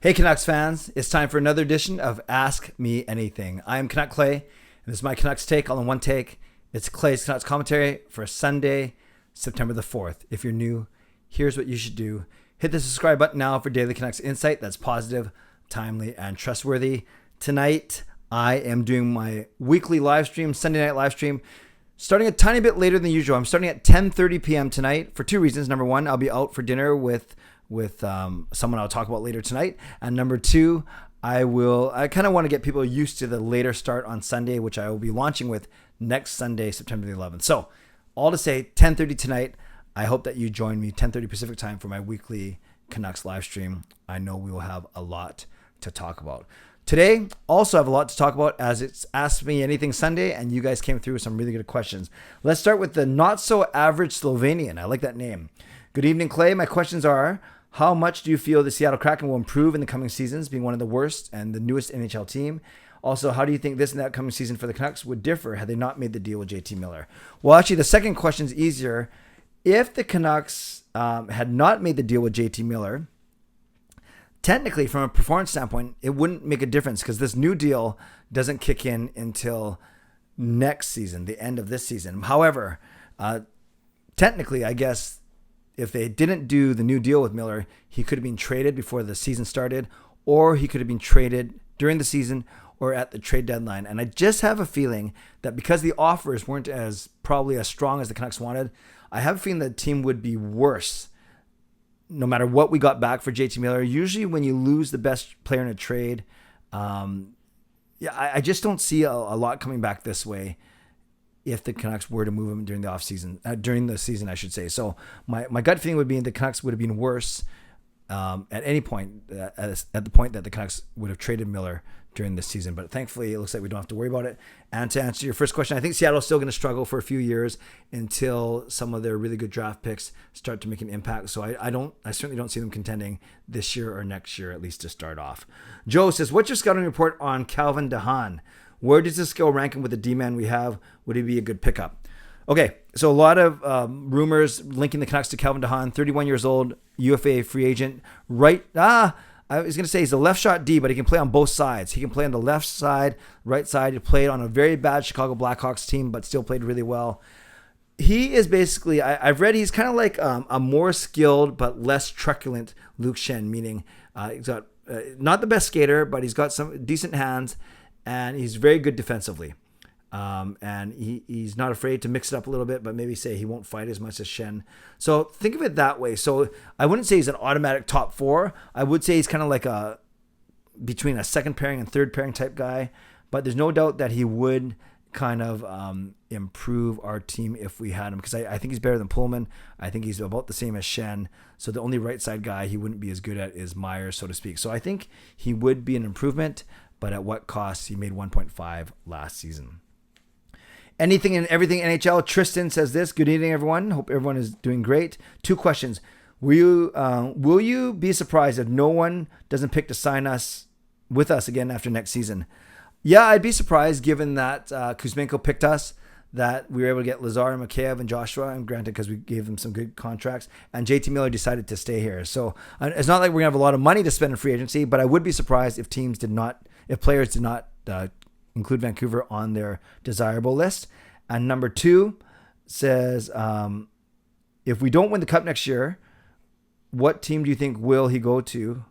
Hey Canucks fans, it's time for another edition of Ask Me Anything. I am Canuck Clay, and this is my Canucks take all in one take. It's Clay's Canucks commentary for Sunday, September the 4th. If you're new, here's what you should do. Hit the subscribe button now for daily Canucks insight that's positive, timely, and trustworthy. Tonight, I am doing my weekly live stream, Sunday night live stream, starting a tiny bit later than usual. I'm starting at 10:30 p.m. tonight for two reasons. Number one, I'll be out for dinner with someone I'll talk about later tonight. And number two, I kind of want to get people used to the later start on Sunday, which I will be launching with next Sunday, September the 11th. So all to say, 10:30 tonight. I hope that you join me 10:30 Pacific time for my weekly Canucks live stream. I know we will have a lot to talk about. Today, also have a lot to talk about as it's Ask Me Anything Sunday, and you guys came through with some really good questions. Let's start with the not-so-average Slovenian. I like that name. Good evening, Clay. My questions are, how much do you feel the Seattle Kraken will improve in the coming seasons, being one of the worst and the newest NHL team? Also, how do you think this and that coming season for the Canucks would differ had they not made the deal with JT Miller? Well, actually, the second question is easier. If the Canucks had not made the deal with JT Miller, technically, from a performance standpoint, it wouldn't make a difference because this new deal doesn't kick in until next season, the end of this season. However, technically, I guess, if they didn't do the new deal with Miller, he could have been traded before the season started, or he could have been traded during the season or at the trade deadline. And I just have a feeling that because the offers weren't probably as strong as the Canucks wanted, I have a feeling the team would be worse no matter what we got back for JT Miller. Usually when you lose the best player in a trade, I just don't see a lot coming back this way if the Canucks were to move him during the offseason, during the season, I should say. So my gut feeling would be the Canucks would have been worse at any point, at the point that the Canucks would have traded Miller during this season. But thankfully, it looks like we don't have to worry about it. And to answer your first question, I think Seattle's still going to struggle for a few years until some of their really good draft picks start to make an impact. So I certainly don't see them contending this year or next year, at least to start off. Joe says, what's your scouting report on Calvin de Haan? Where does this go ranking with the D-man we have? Would he be a good pickup? Okay, so a lot of rumors linking the Canucks to Calvin de Haan, 31 years old, UFA free agent. I was going to say he's a left shot D, but he can play on both sides. He can play on the left side, right side. He played on a very bad Chicago Blackhawks team, but still played really well. He is basically, I've read he's kind of like a more skilled but less truculent Luke Schenn, meaning he's got not the best skater, but he's got some decent hands. And he's very good defensively. And he's not afraid to mix it up a little bit, but maybe say he won't fight as much as Schenn. So think of it that way. So I wouldn't say he's an automatic top four. I would say he's kind of like between a second pairing and third pairing type guy. But there's no doubt that he would kind of improve our team if we had him. Because I think he's better than Pullman. I think he's about the same as Schenn. So the only right side guy he wouldn't be as good at is Myers, so to speak. So I think he would be an improvement. But at what cost? He made 1.5 last season. Anything and everything NHL. Tristan says this. Good evening, everyone. Hope everyone is doing great. Two questions. Will you be surprised if no one doesn't pick to sign us with us again after next season? Yeah, I'd be surprised given that Kuzmenko picked us, that we were able to get Lazar and Mikheyev and Joshua, and granted because we gave them some good contracts, and JT Miller decided to stay here. So it's not like we're going to have a lot of money to spend in free agency, but I would be surprised if players did not include Vancouver on their desirable list. And number two says, if we don't win the Cup next year, what team do you think will he go to?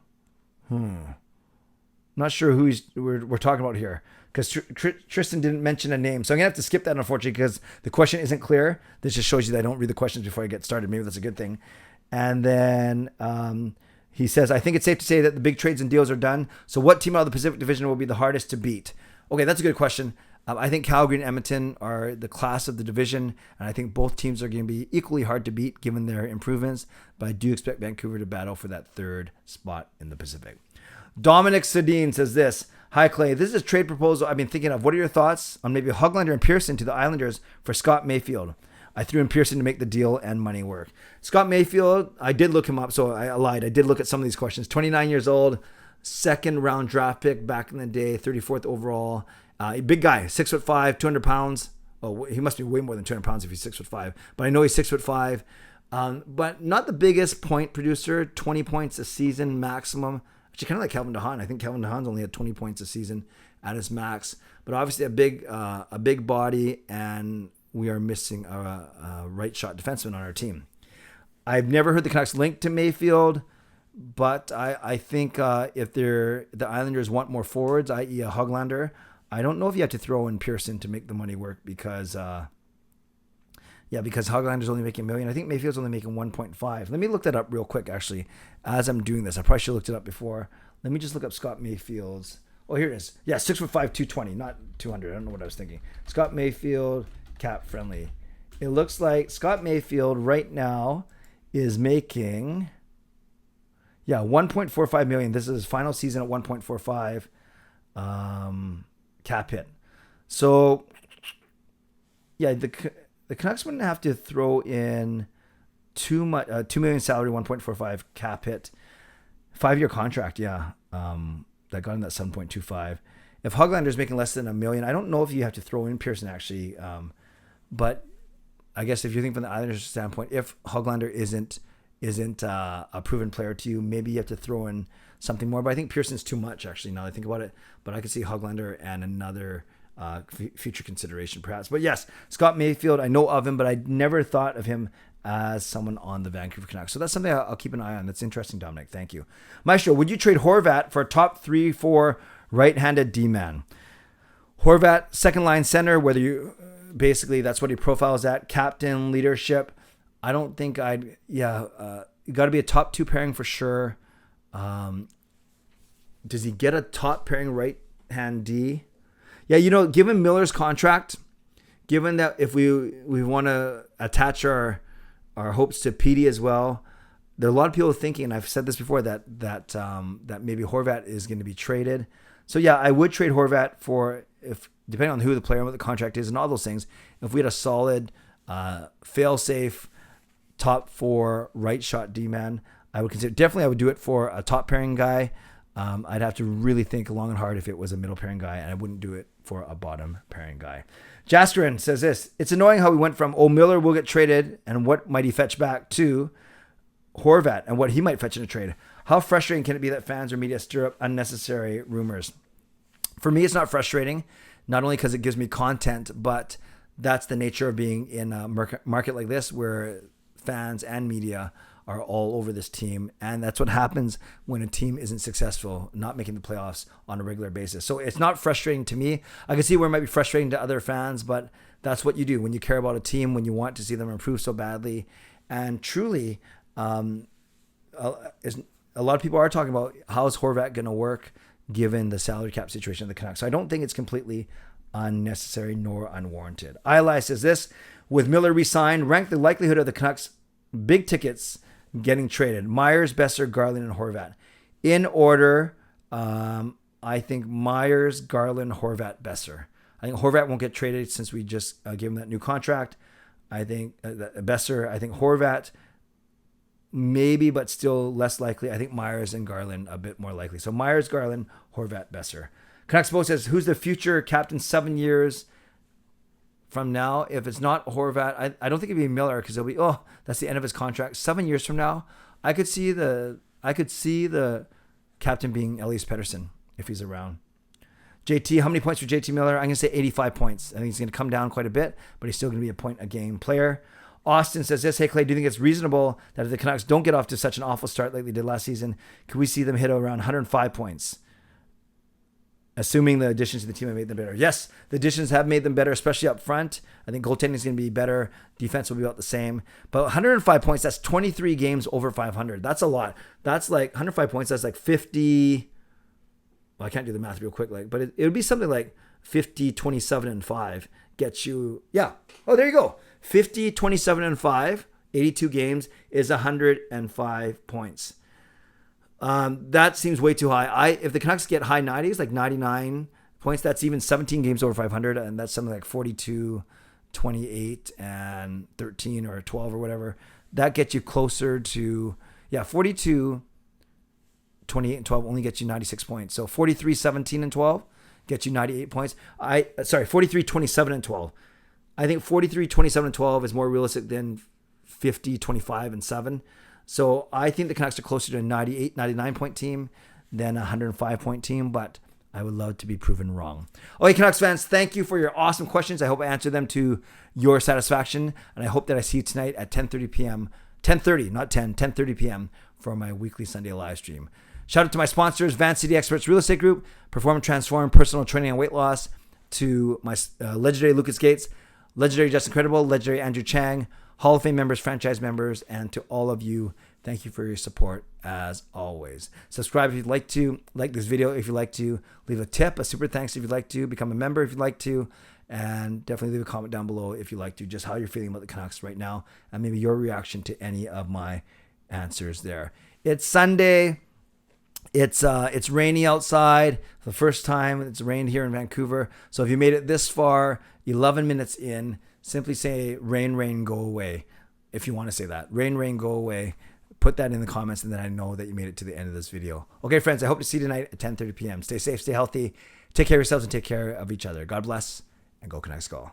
Not sure who we're talking about here, because Tristan didn't mention a name. So I'm going to have to skip that, unfortunately, because the question isn't clear. This just shows you that I don't read the questions before I get started. Maybe that's a good thing. And then he says, I think it's safe to say that the big trades and deals are done. So what team out of the Pacific Division will be the hardest to beat? Okay, that's a good question. I think Calgary and Edmonton are the class of the division, and I think both teams are going to be equally hard to beat given their improvements, but I do expect Vancouver to battle for that third spot in the Pacific. Dominic Sedin says this. Hi, Clay. This is a trade proposal I've been thinking of. What are your thoughts on maybe Höglander and Pearson to the Islanders for Scott Mayfield? I threw in Pearson to make the deal and money work. Scott Mayfield, I did look him up, so I lied. I did look at some of these questions. 29 years old, second round draft pick back in the day, 34th overall. A big guy, 6'5", 200 pounds. Oh, he must be way more than 200 pounds if he's 6'5", but I know he's 6'5". But not the biggest point producer, 20 points a season maximum. Actually, kind of like Calvin de Haan. I think Calvin de Haan's only had 20 points a season at his max, but obviously a big body, and we are missing a right shot defenseman on our team. I've never heard the Canucks linked to Mayfield, but I think if the Islanders want more forwards, i.e. a Höglander, I don't know if you have to throw in Pearson to make the money work because Höglander's only making $1 million. I think Mayfield's only making 1.5. Let me look that up real quick, actually, as I'm doing this. I probably should have looked it up before. Let me just look up Scott Mayfield's. Oh, here it is. Yeah, 6'5", 220, not 200. I don't know what I was thinking. Scott Mayfield, cap friendly. It looks like Scott Mayfield right now is making, 1.45 million. This is his final season at 1.45 cap hit. So, yeah, the Canucks wouldn't have to throw in too much. $2 million salary, 1.45 cap hit, 5-year contract. That got him that 7.25. If Höglander's making less than $1 million, I don't know if you have to throw in Pearson actually. But I guess if you think from the Islanders' standpoint, if Höglander isn't a proven player to you, maybe you have to throw in something more. But I think Pearson's too much actually. Now that I think about it, but I could see Höglander and another future consideration perhaps. But yes, Scott Mayfield, I know of him, but I never thought of him as someone on the Vancouver Canucks. So that's something I'll keep an eye on. That's interesting, Dominic. Thank you. Maestro, would you trade Horvat for a top 3-4 right-handed D-man? Horvat, second line center, whether you basically that's what he profiles at, captain, leadership. I don't think you got to be a top 2 pairing for sure. Does he get a top pairing right-hand D? Yeah, given Miller's contract, given that if we want to attach our hopes to Petey as well, there are a lot of people thinking, and I've said this before, that maybe Horvat is going to be traded. So yeah, I would trade Horvat for, if depending on who the player and what the contract is and all those things. If we had a solid, fail-safe top 4 right shot D-man, I would consider. Definitely, I would do it for a top pairing guy. I'd have to really think long and hard if it was a middle pairing guy, and I wouldn't do it for a bottom pairing guy. Jasterin says this: it's annoying how we went from, Miller will get traded and what might he fetch back, to Horvat and what he might fetch in a trade. How frustrating can it be that fans or media stir up unnecessary rumors? For me, it's not frustrating, not only because it gives me content, but that's the nature of being in a market like this where fans and media are all over this team. And that's what happens when a team isn't successful, not making the playoffs on a regular basis. So it's not frustrating to me. I can see where it might be frustrating to other fans, but that's what you do when you care about a team, when you want to see them improve so badly. And truly, a lot of people are talking about how's Horvat going to work given the salary cap situation of the Canucks. So I don't think it's completely unnecessary nor unwarranted. Eli says this: with Miller re-signed, rank the likelihood of the Canucks big tickets getting traded. Myers, Besser, Garland, and Horvat. In order, I think Myers, Garland, Horvat, Besser. I think Horvat won't get traded since we just gave him that new contract. I think Besser, I think Horvat, maybe, but still less likely. I think Myers and Garland a bit more likely. So Myers, Garland, Horvat, Besser. Canucks Bo says, who's the future captain 7 years from now? If it's not Horvat, I don't think it'd be Miller, because it'll be, that's the end of his contract. 7 years from now, I could see the captain being Elias Pettersson if he's around. JT, how many points for JT Miller? I'm going to say 85 points. I think he's going to come down quite a bit, but he's still going to be a point a game player. Austin says this: hey Clay, do you think it's reasonable that if the Canucks don't get off to such an awful start like they did last season, could we see them hit around 105 points? Assuming the additions to the team have made them better. Yes, the additions have made them better, especially up front. I think goaltending is going to be better. Defense will be about the same. But 105 points, that's 23 games over 500. That's a lot. That's like 105 points. That's like 50. Well, I can't do the math real quick, but it would be something like 50, 27, and 5 gets you. Yeah. Oh, there you go. 50, 27, and 5, 82 games is 105 points. That seems way too high. If the Canucks get high 90s, like 99 points, that's even 17 games over 500, and that's something like 42, 28, and 13 or 12 or whatever. That gets you closer to, 42, 28, and 12 only gets you 96 points. So 43, 17, and 12 gets you 98 points. 43, 27, and 12. I think 43, 27, and 12 is more realistic than 50, 25, and 7. So I think the Canucks are closer to a 98, 99 point team than a 105-point team, but I would love to be proven wrong. Okay, Canucks fans, thank you for your awesome questions. I hope I answered them to your satisfaction, and I hope that I see you tonight at 10:30 p.m. 10:30, not 10, 10:30 p.m. for my weekly Sunday live stream. Shout out to my sponsors, Van City Experts Real Estate Group, Perform and Transform Personal Training and Weight Loss, to my legendary Lucas Gates, legendary Justin Credible, legendary Andrew Chang, Hall of Fame members, franchise members, and to all of you, thank you for your support as always. Subscribe if you'd like to, like this video if you'd like to, leave a tip, a super thanks if you'd like to, become a member if you'd like to, and definitely leave a comment down below if you'd like to, just how you're feeling about the Canucks right now, and maybe your reaction to any of my answers there. It's Sunday. It's rainy outside. For the first time it's rained here in Vancouver. So if you made it this far, 11 minutes in, simply say rain, rain, go away. If you want to say that, rain, rain, go away. Put that in the comments, and then I know that you made it to the end of this video. Okay, friends, I hope to see you tonight at 10:30 p.m. Stay safe, stay healthy, take care of yourselves, and take care of each other. God bless, and go Canucks go.